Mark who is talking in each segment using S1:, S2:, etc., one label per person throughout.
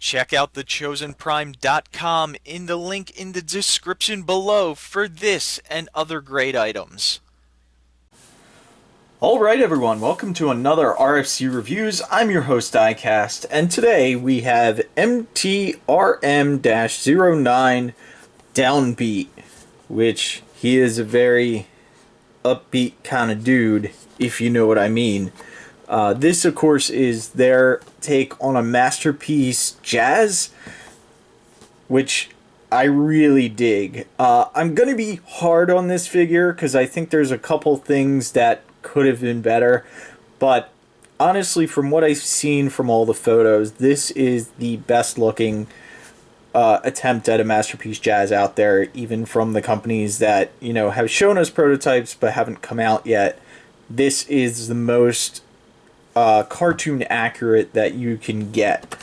S1: Check out thechosenprime.com in the link in the description below for this and other great items.
S2: Alright everyone, welcome to another RFC Reviews. I'm your host Diecast, and today we have MTRM-09 Downbeat, which he is a very upbeat kind of dude, if you know what I mean. This, of course, is their take on a Masterpiece Jazz, which I really dig. I'm going to be hard on this figure because I think there's a couple things that could have been better, but honestly, from what I've seen from all the photos, this is the best looking attempt at a Masterpiece Jazz out there, even from the companies that, you know, have shown us prototypes but haven't come out yet. This is the most cartoon accurate that you can get.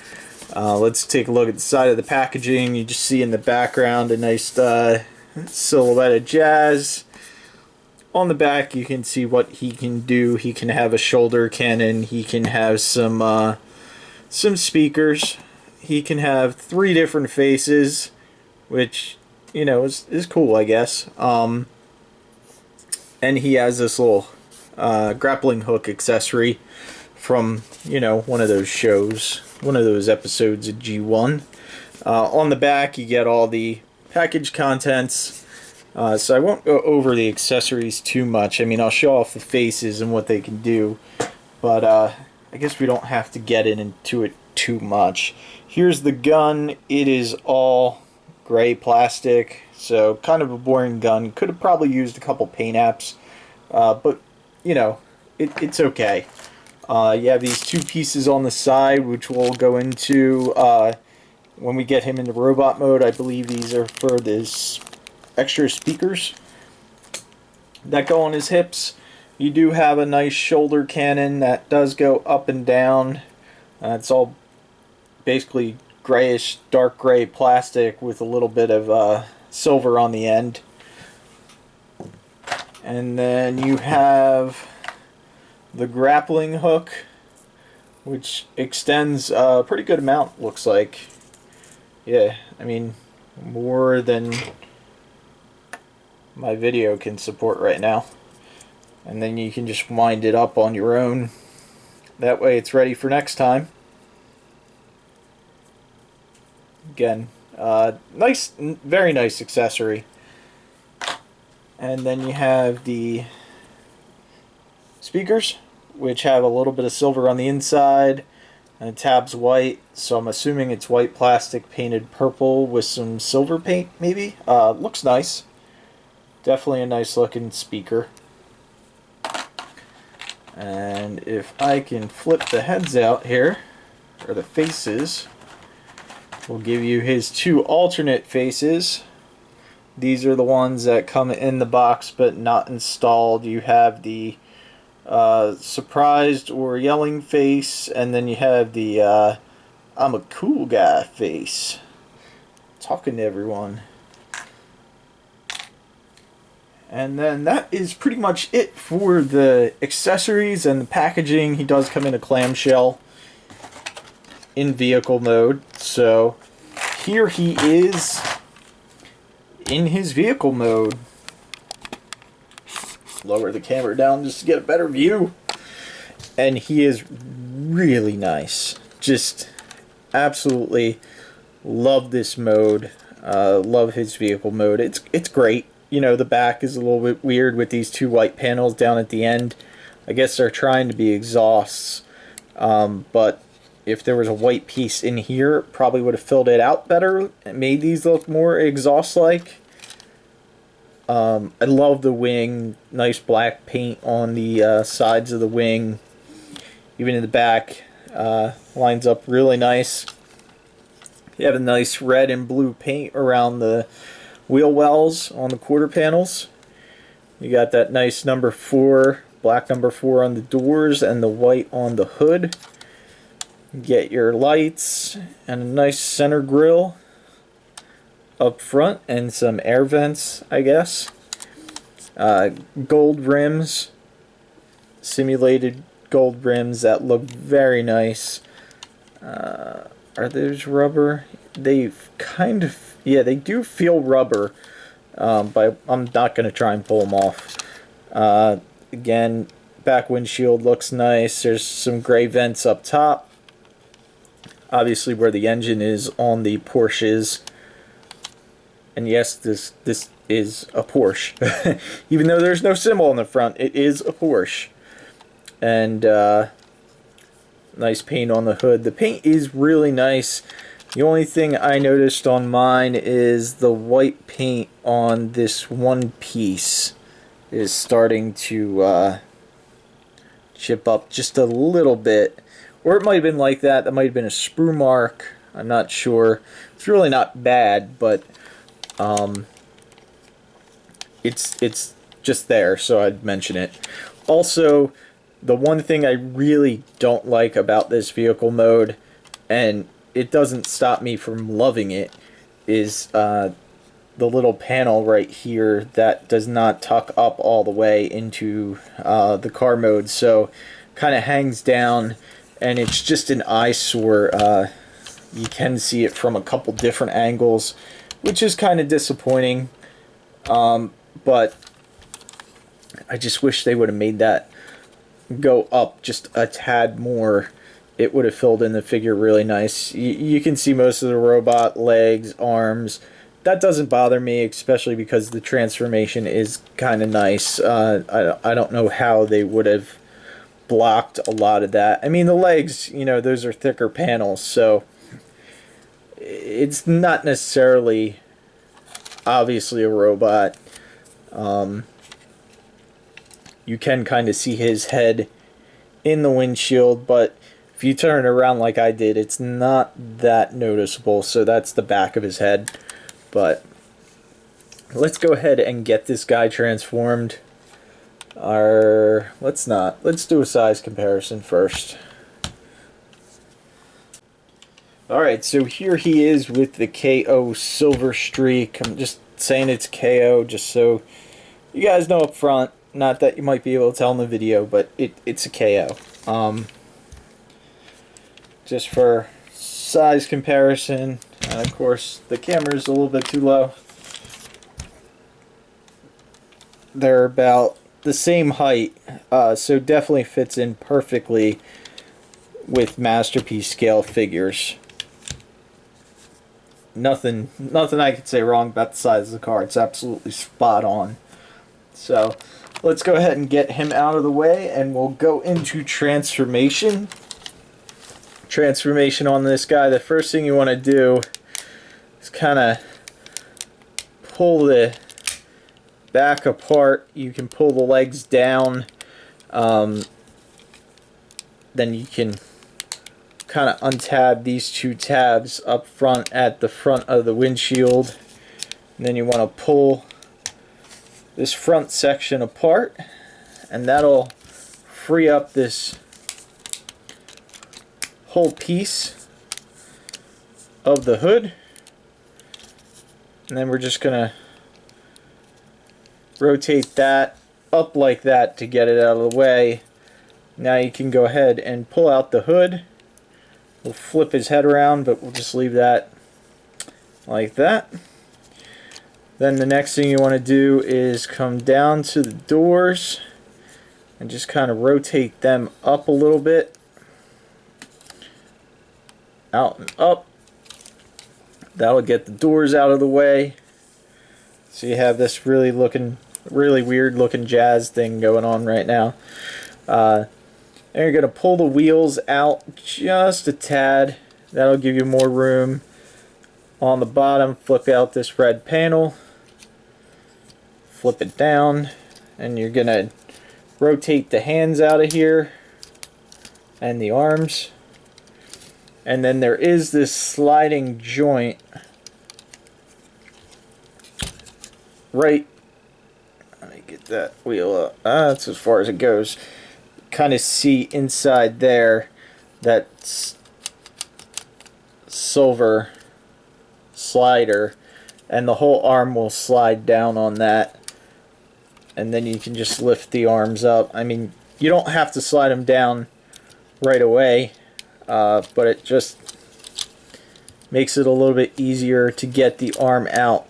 S2: Let's take a look at the side of the packaging. You just see in the background a nice silhouette of Jazz. On the back, you can see what he can do. He can have a shoulder cannon. He can have some speakers. He can have 3 different faces, which, you know, is cool, I guess. And he has this little grappling hook accessory from, you know, one of those shows, one of those episodes of G1. On the back, you get all the package contents. So I won't go over the accessories too much. I mean, I'll show off the faces and what they can do, but I guess we don't have to get into it too much. Here's the gun. It is all gray plastic, so kind of a boring gun. Could have probably used a couple paint apps, but, you know, it's okay. You have these 2 pieces on the side, which we'll go into when we get him into robot mode. I believe these are for this extra speakers that go on his hips. You do have a nice shoulder cannon that does go up and down. It's all basically grayish, dark gray plastic with a little bit of silver on the end. And then you have the grappling hook, which extends a pretty good amount, looks like. Yeah, I mean, more than my video can support right now. And then you can just wind it up on your own. That way it's ready for next time. Again, nice, very nice accessory. And then you have the speakers, which have a little bit of silver on the inside, and the tab's white, so I'm assuming it's white plastic painted purple with some silver paint, maybe? Looks nice. Definitely a nice looking speaker. And if I can flip the heads out here, or the faces, we'll give you his 2 alternate faces. These are the ones that come in the box but not installed. You have the surprised or yelling face, and then you have the I'm a cool guy face. Talking to everyone. And then that is pretty much it for the accessories and the packaging. He does come in a clamshell in vehicle mode. So here he is in his vehicle mode. Lower the camera down just to get a better view. And he is really nice. Just absolutely love this mode. Love his vehicle mode. It's great. You know, the back is a little bit weird with these 2 white panels down at the end. I guess they're trying to be exhausts. But if there was a white piece in here, it probably would have filled it out better and made these look more exhaust-like. I love the wing. Nice black paint on the sides of the wing. Even in the back. Lines up really nice. You have a nice red and blue paint around the wheel wells on the quarter panels. You got that nice number 4, black number 4 on the doors and the white on the hood. You get your lights and a nice center grille up front and some air vents, I guess. Gold rims, simulated gold rims that look very nice. Are those rubber? They kind of, yeah, they do feel rubber, but I'm not going to try and pull them off. Again, back windshield looks nice. There's some gray vents up top. Obviously where the engine is on the Porsches. And yes, this is a Porsche. Even though there's no symbol on the front, it is a Porsche. And nice paint on the hood. The paint is really nice. The only thing I noticed on mine is the white paint on this one piece is starting to chip up just a little bit. Or it might have been like that. That might have been a sprue mark. I'm not sure. It's really not bad, but it's just there, so I'd mention it. Also, the one thing I really don't like about this vehicle mode, and it doesn't stop me from loving it, is the little panel right here that does not tuck up all the way into the car mode, so kind of hangs down, and it's just an eyesore. You can see it from a couple different angles, which is kind of disappointing, but I just wish they would have made that go up just a tad more. It would have filled in the figure really nice. You can see most of the robot legs, arms. That doesn't bother me, especially because the transformation is kind of nice. I don't know how they would have blocked a lot of that. I mean, the legs, you know, those are thicker panels, so it's not necessarily obviously a robot. You can kind of see his head in the windshield, but if you turn it around like I did, it's not that noticeable. So that's the back of his head. But let's go ahead and get this guy transformed. Let's do a size comparison first. Alright, so here he is with the KO Silver Streak. I'm just saying it's KO just so you guys know up front. Not that you might be able to tell in the video, but it's a KO. Just for size comparison, and of course the camera's a little bit too low. They're about the same height, so definitely fits in perfectly with Masterpiece scale figures. Nothing I could say wrong about the size of the car. It's absolutely spot on. So let's go ahead and get him out of the way, and we'll go into transformation. Transformation on this guy. The first thing you want to do is kind of pull the back apart. You can pull the legs down. Then you can kind of untab these two tabs up front at the front of the windshield. And then you want to pull this front section apart, and that'll free up this whole piece of the hood. And then we're just gonna rotate that up like that to get it out of the way. Now you can go ahead and pull out the hood. We'll flip his head around, but we'll just leave that like that. Then the next thing you want to do is come down to the doors and just kind of rotate them up a little bit. Out and up. That'll get the doors out of the way. So you have this really weird looking jazz thing going on right now. And you're going to pull the wheels out just a tad. That'll give you more room. On the bottom, flip out this red panel. Flip it down. And you're going to rotate the hands out of here. And the arms. And then there is this sliding joint right. Let me get that wheel up. That's as far as it goes. Kind of see inside there that silver slider, and the whole arm will slide down on that. And then you can just lift the arms up. I mean, you don't have to slide them down right away. But it just Makes it a little bit easier to get the arm out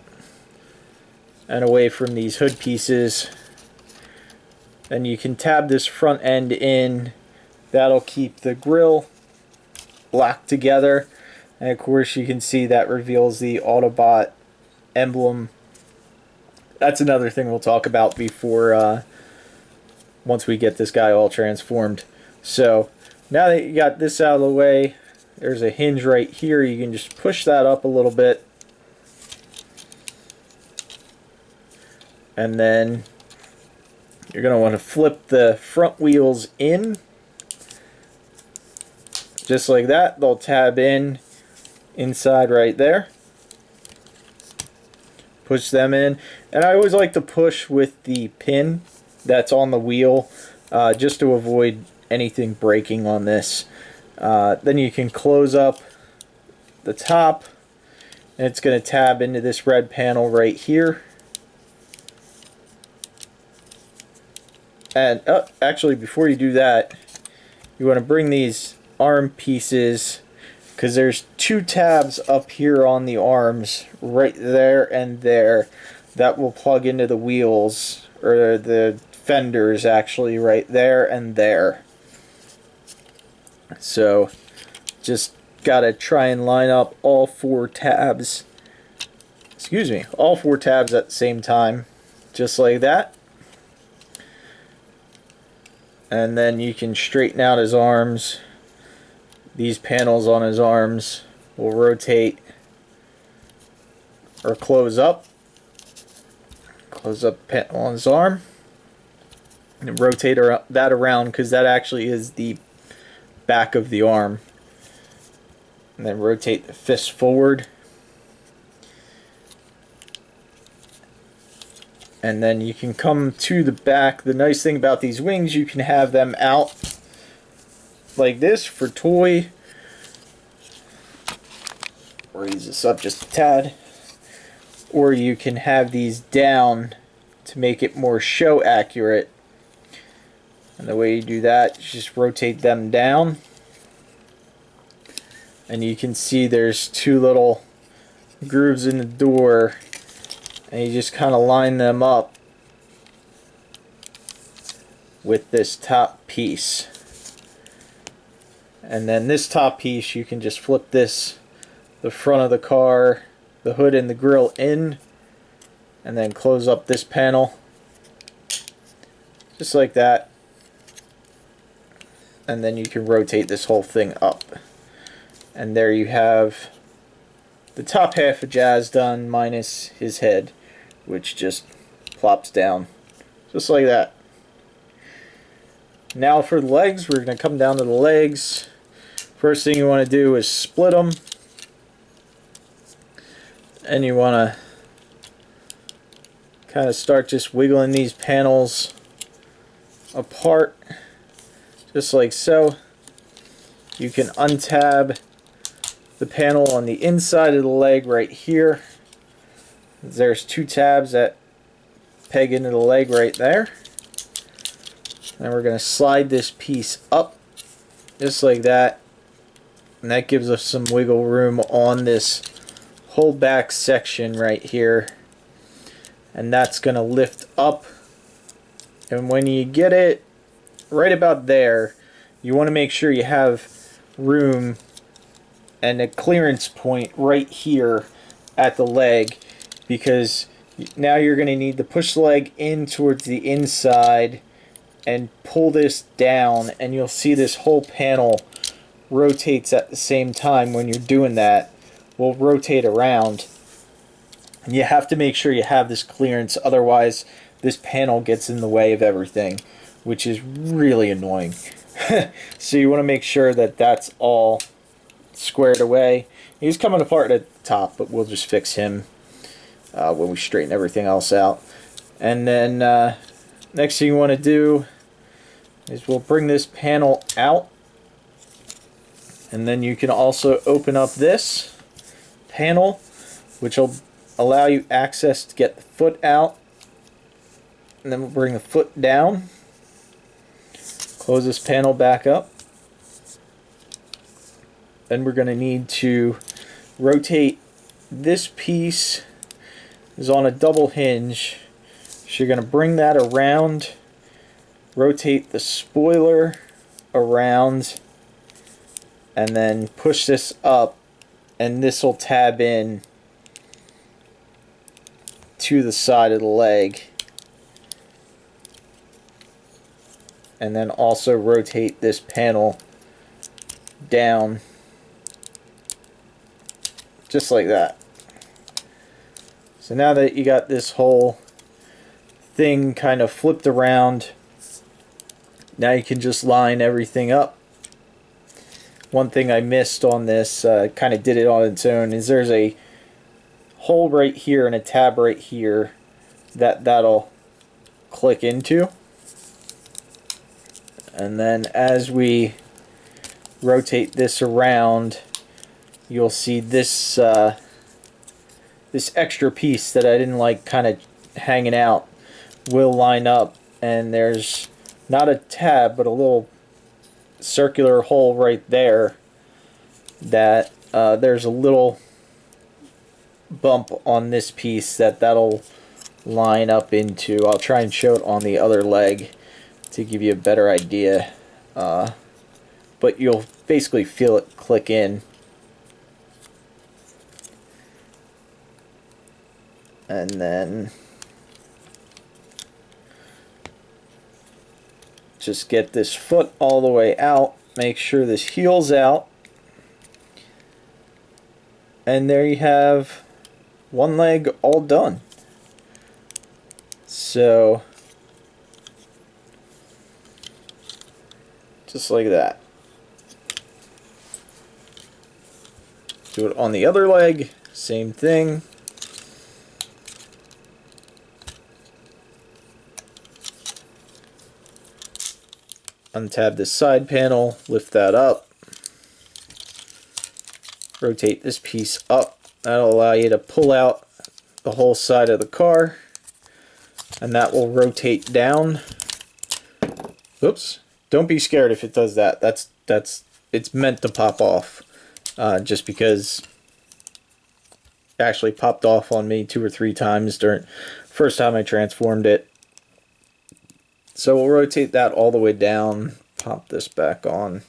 S2: and away from these hood pieces. Then you can tab this front end in. That'll keep the grill locked together. And of course you can see that reveals the Autobot emblem. That's another thing we'll talk about before once we get this guy all transformed. So now that you got this out of the way, there's a hinge right here. You can just push that up a little bit. And then you're going to want to flip the front wheels in. Just like that. They'll tab in inside right there. Push them in. And I always like to push with the pin that's on the wheel just to avoid anything breaking on this. Then you can close up the top, and it's going to tab into this red panel right here. And actually, before you do that, you want to bring these arm pieces, because there's two tabs up here on the arms, right there and there, that will plug into the wheels, or the fenders actually, right there and there. So just gotta try and line up all four tabs, all four tabs at the same time, just like that. And then you can straighten out his arms. These panels on his arms will rotate or close up. Close up the panel on his arm. And rotate that around, because that actually is the back of the arm. And then rotate the fist forward. And then you can come to the back. The nice thing about these wings, you can have them out like this for toy. Raise this up just a tad. Or you can have these down to make it more show accurate. And the way you do that, you just rotate them down. And you can see there's two little grooves in the door. And you just kind of line them up with this top piece. And then this top piece, you can just flip this, the front of the car, the hood and the grille in, and then close up this panel. Just like that. And then you can rotate this whole thing up. And there you have the top half of Jazz done, minus his head, which just plops down. Just like that. Now for the legs, we're going to come down to the legs. First thing you want to do is split them. And you want to kind of start just wiggling these panels apart. Just like so. You can untab the panel on the inside of the leg right here. There's two tabs that peg into the leg right there. And we're going to slide this piece up just like that. And that gives us some wiggle room on this whole back section right here. And that's going to lift up. And when you get it right about there, you want to make sure you have room and a clearance point right here at the leg, because now you're going to need to push the leg in towards the inside and pull this down, and you'll see this whole panel rotates at the same time. When you're doing that, will rotate around, and you have to make sure you have this clearance, otherwise this panel gets in the way of everything, which is really annoying. So you want to make sure that that's all squared away. He's coming apart at the top, but we'll just fix him when we straighten everything else out. And then next thing you want to do is we'll bring this panel out, and then you can also open up this panel, which will allow you access to get the foot out. And then we'll bring the foot down, close this panel back up. Then we're going to need to rotate this piece is on a double hinge. So you're going to bring that around, rotate the spoiler around, and then push this up, and this will tab in to the side of the leg. And then also rotate this panel down just like that. So now that you got this whole thing kind of flipped around, now you can just line everything up. One thing I missed on this, kind of did it on its own, is there's a hole right here and a tab right here that'll click into. And then as we rotate this around, you'll see this this extra piece that I didn't like kind of hanging out will line up, and there's not a tab but a little circular hole right there that there's a little bump on this piece that'll line up into. I'll try and show it on the other leg to give you a better idea, but you'll basically feel it click in. And then just get this foot all the way out, make sure this heel's out, and there you have one leg all done. So just like that. Do it on the other leg, same thing. Untab this side panel, lift that up, rotate this piece up. That'll allow you to pull out the whole side of the car, and that will rotate down. Oops. Don't be scared if it does that. It's meant to pop off. Just because it actually popped off on me 2 or 3 times during first time I transformed it. So we'll rotate that all the way down, pop this back on.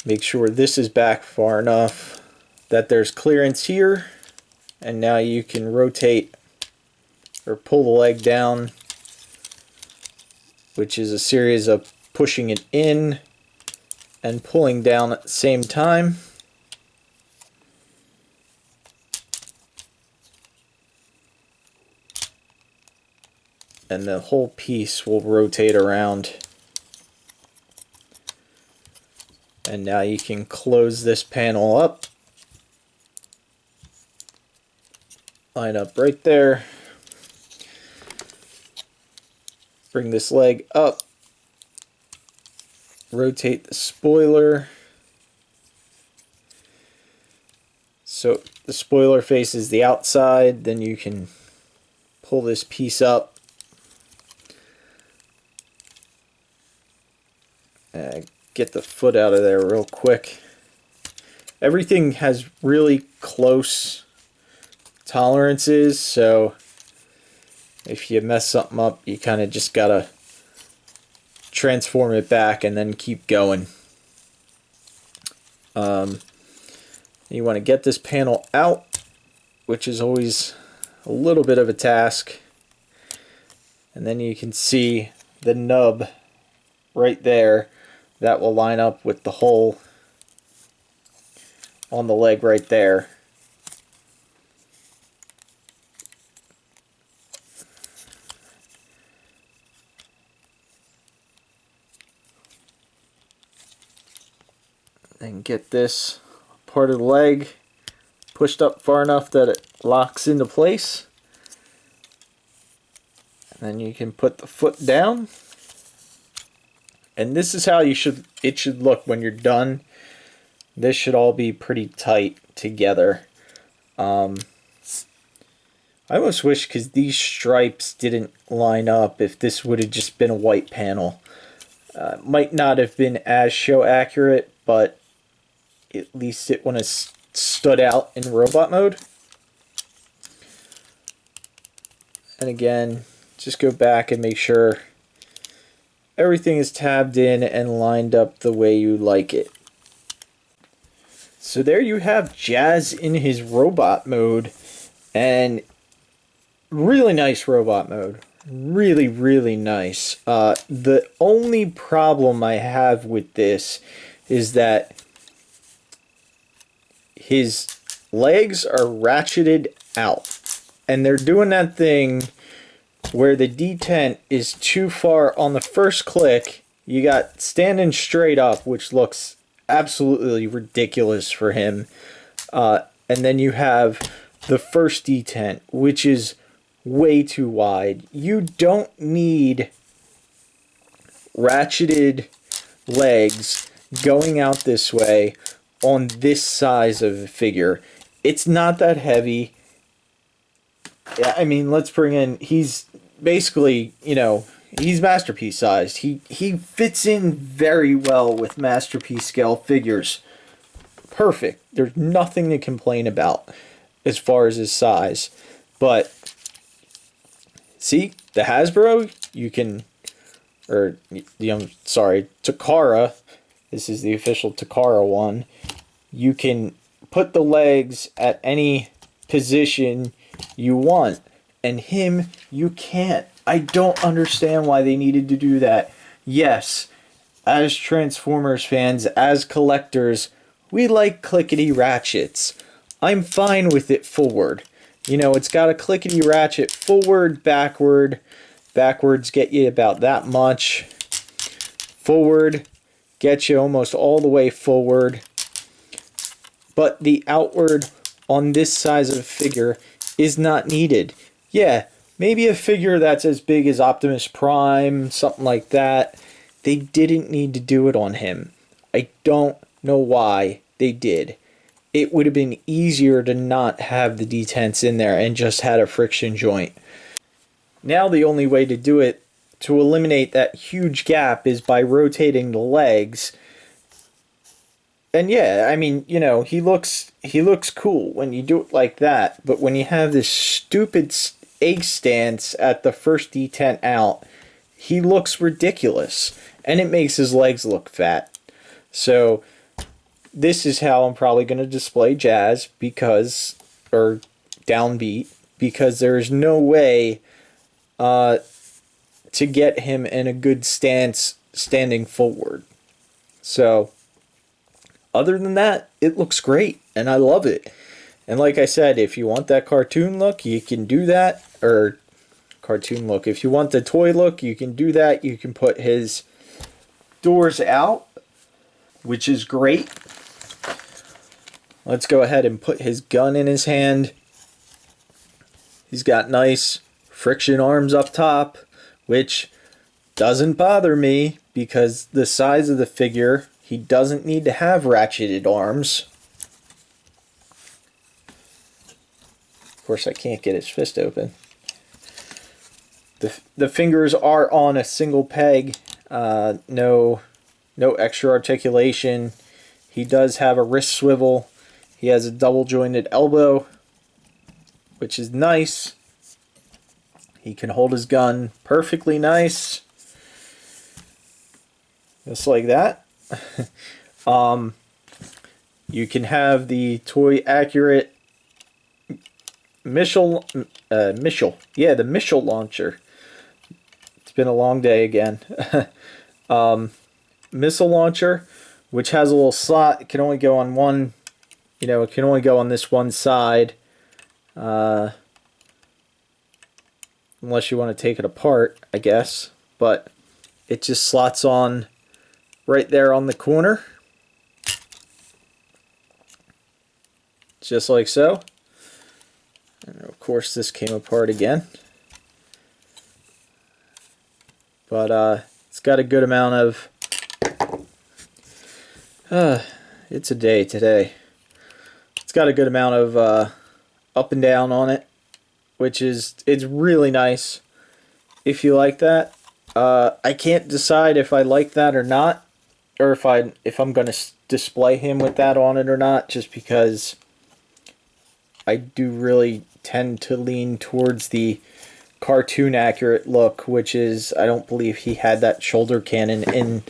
S2: Make sure this is back far enough that there's clearance here, and now you can rotate or pull the leg down, which is a series of pushing it in and pulling down at the same time. And the whole piece will rotate around. And now you can close this panel up. Line up right there. Bring this leg up. Rotate the spoiler. So the spoiler faces the outside, then you can pull this piece up. Get the foot out of there real quick. Everything has really close tolerances, so if you mess something up, you kind of just gotta transform it back and then keep going. You want to get this panel out, which is always a little bit of a task, and then you can see the nub right there. That will line up with the hole on the leg right there. And get this part of the leg pushed up far enough that it locks into place. And then you can put the foot down. And this is how it should look when you're done. This should all be pretty tight together. I almost wish, because these stripes didn't line up, if this would have just been a white panel. Might not have been as show accurate, but at least it wouldn't have stood out in robot mode. And again, just go back and make sure everything is tabbed in and lined up the way you like it. So there you have Jazz in his robot mode, and really nice robot mode. Really, really nice. The only problem I have with this is that his legs are ratcheted out. And they're doing that thing where the detent is too far on the first click. You got standing straight up, which looks absolutely ridiculous for him. And then you have the first detent, which is way too wide. You don't need ratcheted legs going out this way on this size of a figure. It's not that heavy. Yeah, I mean, let's bring in, he's basically, you know, he's Masterpiece sized. He fits in very well with Masterpiece scale figures. Perfect. There's nothing to complain about as far as his size. But see, the Hasbro, you can, or sorry, Takara, this is the official Takara one, you can put the legs at any position you want, and him, you can't. I don't understand why they needed to do that. Yes, as Transformers fans, as collectors, we like clickety ratchets. I'm fine with it forward. You know, it's got a clickety ratchet forward, backward. Backwards get you about that much. Forward gets you almost all the way forward. But the outward on this size of a figure is not needed. Yeah, maybe a figure that's as big as Optimus Prime, something like that. They didn't need to do it on him. I don't know why they did. It would have been easier to not have the detents in there and just had a friction joint. Now the only way to do it, to eliminate that huge gap, is by rotating the legs. And yeah, I mean, you know, he looks cool when you do it like that, but when you have this stupid egg stance at the first detent out, he looks ridiculous, and it makes his legs look fat. So this is how I'm probably going to display Jazz, because, or Downbeat, because there is no way to get him in a good stance standing forward. So other than that, it looks great, and I love it. And like I said, if you want that cartoon look, you can do that. Or cartoon look. If you want the toy look, you can do that. You can put his doors out, which is great. Let's go ahead and put his gun in his hand. He's got nice friction arms up top, which doesn't bother me because the size of the figure, he doesn't need to have ratcheted arms. Of course, I can't get his fist open. The fingers are on a single peg. No extra articulation. He does have a wrist swivel. He has a double jointed elbow, which is nice. He can hold his gun perfectly nice. Just like that. You can have the toy accurate missile. Yeah, the missile launcher. It's been a long day again. Missile launcher, which has a little slot. It can only go on one, you know, it can only go on this one side. Unless you want to take it apart, I guess. But it just slots on right there on the corner. Just like so. And of course this came apart again. But it's got a good amount of... it's a day today. It's got a good amount of up and down on it. which is, it's really nice if you like that. I can't decide if I like that or not, or if I'm gonna display him with that on it or not, just because I do really tend to lean towards the cartoon accurate look, which is, I don't believe he had that shoulder cannon in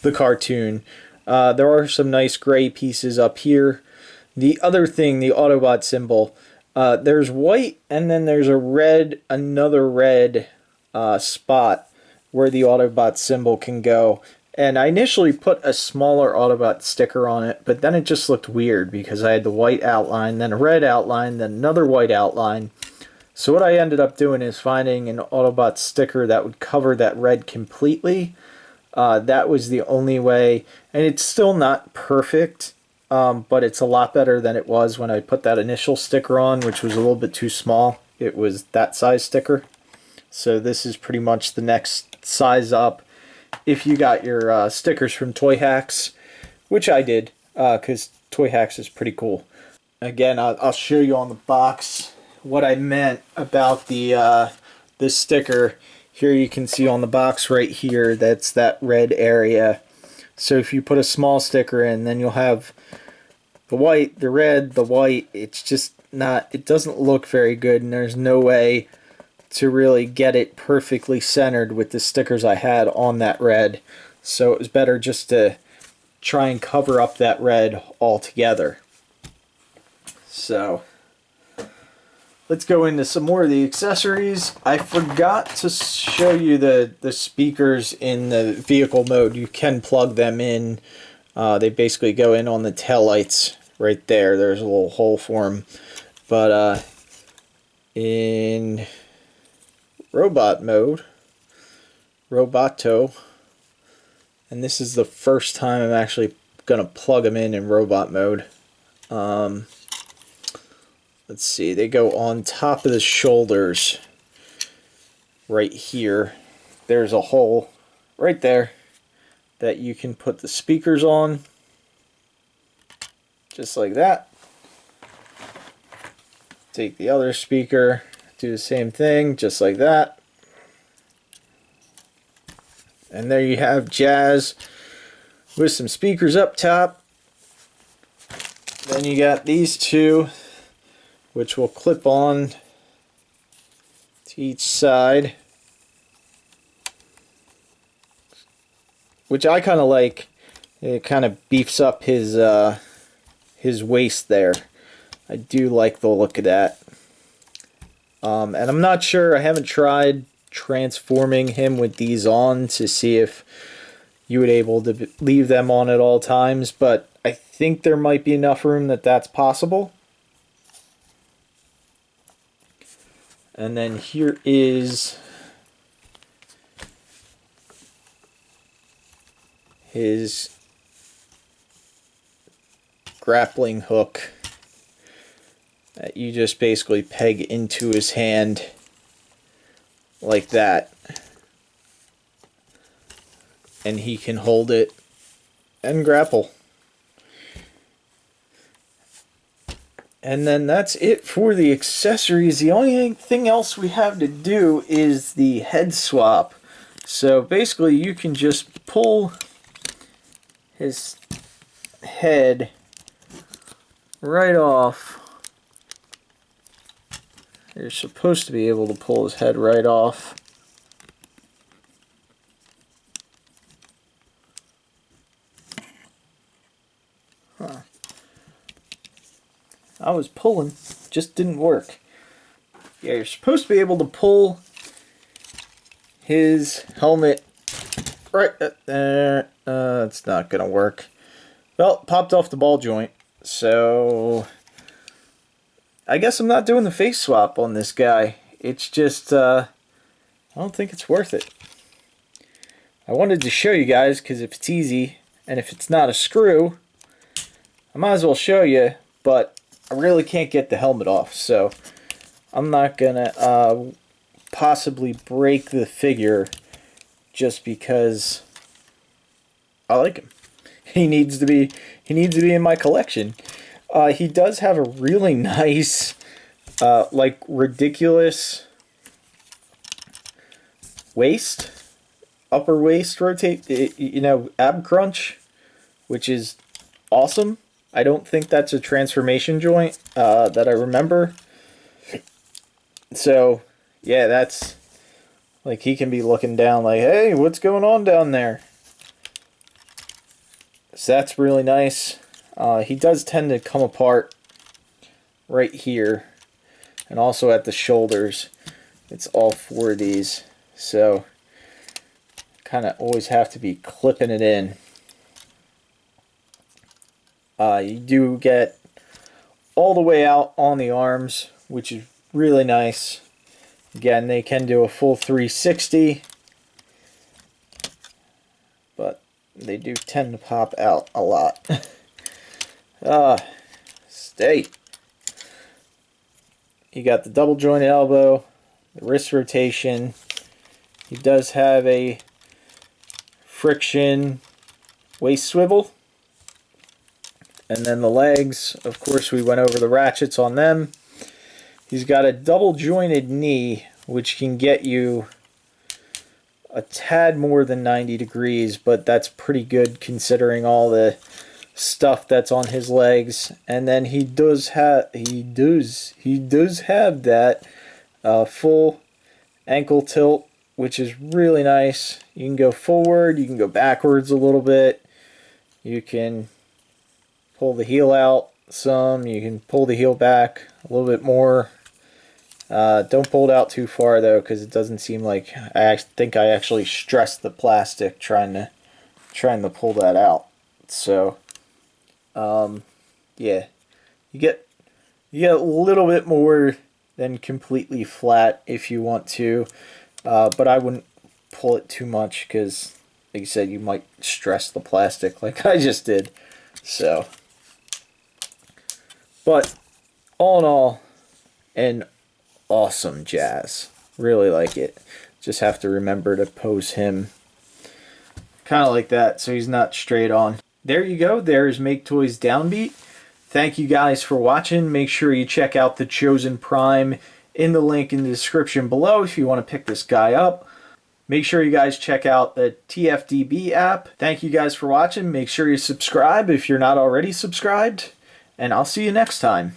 S2: the cartoon. There are some nice gray pieces up here. The other thing, the Autobot symbol, there's white and then there's a red, another red spot where the Autobot symbol can go. And I initially put a smaller Autobot sticker on it, but then it just looked weird because I had the white outline, then a red outline, then another white outline. So what I ended up doing is finding an Autobot sticker that would cover that red completely. That was the only way, and it's still not perfect, but it's a lot better than it was when I put that initial sticker on, which was a little bit too small. It was that size sticker. So this is pretty much the next size up if you got your stickers from Toy Hacks, which I did, because Toy Hacks is pretty cool. Again, I'll show you on the box what I meant about the sticker. Here you can see on the box right here, that's that red area. So if you put a small sticker in, then you'll have the white, the red, the white. It's just not, it doesn't look very good, and there's no way to really get it perfectly centered with the stickers I had on that red. So it was better just to try and cover up that red altogether. So let's go into some more of the accessories. I forgot to show you the speakers in the vehicle mode. You can plug them in. They basically go in on the taillights right there. There's a little hole for them. But in robot mode, Roboto, and this is the first time I'm actually going to plug them in robot mode. Let's see, they go on top of the shoulders right here. There's a hole right there that you can put the speakers on, just like that. Take the other speaker, do the same thing, just like that. And there you have Jazz with some speakers up top. Then you got these two, which will clip on to each side, which I kind of like. It kind of beefs up his waist there. I do like the look of that. And I'm not sure, I haven't tried transforming him with these on to see if you would able to leave them on at all times, but I think there might be enough room that that's possible. And then here is his grappling hook that you just basically peg into his hand like that. And he can hold it and grapple. And then that's it for the accessories. The only thing else we have to do is the head swap. So basically you can just pull his head right off. You're supposed to be able to pull his head right off. Huh. I was pulling, just didn't work. Yeah, you're supposed to be able to pull his helmet right there. It's not gonna work. Well, popped off the ball joint, so I guess I'm not doing the face swap on this guy. It's just, I don't think it's worth it. I wanted to show you guys, because if it's easy, and if it's not a screw, I might as well show you, but I really can't get the helmet off, so I'm not gonna possibly break the figure just because I like him. He needs to be in my collection. He does have a really nice like ridiculous waist, upper waist rotate, you know, ab crunch, which is awesome. I don't think that's a transformation joint that I remember. So, yeah, that's like he can be looking down like, hey, what's going on down there? So that's really nice. He does tend to come apart right here and also at the shoulders. It's all four of these. So, kind of always have to be clipping it in. You do get all the way out on the arms, which is really nice. Again, they can do a full 360, but they do tend to pop out a lot. Stay. You got the double jointed elbow, the wrist rotation. He does have a friction waist swivel. And then the legs, of course, we went over the ratchets on them. He's got a double jointed knee, which can get you a tad more than 90 degrees, but that's pretty good considering all the stuff that's on his legs. And then he does have that full ankle tilt, which is really nice. You can go forward, you can go backwards a little bit, you can pull the heel out some, you can pull the heel back a little bit more. Don't pull it out too far though, because it doesn't seem like I think I actually stressed the plastic trying to pull that out. So, yeah, you get a little bit more than completely flat if you want to, but I wouldn't pull it too much because, like you said, you might stress the plastic like I just did. So. But all in all, an awesome jazz. Really like it. Just have to remember to pose him kind of like that so he's not straight on. There you go. There's Maketoys Downbeat. Thank you guys for watching. Make sure you check out the Chosen Prime in the link in the description below if you want to pick this guy up. Make sure you guys check out the TFDB app. Thank you guys for watching. Make sure you subscribe if you're not already subscribed. And I'll see you next time.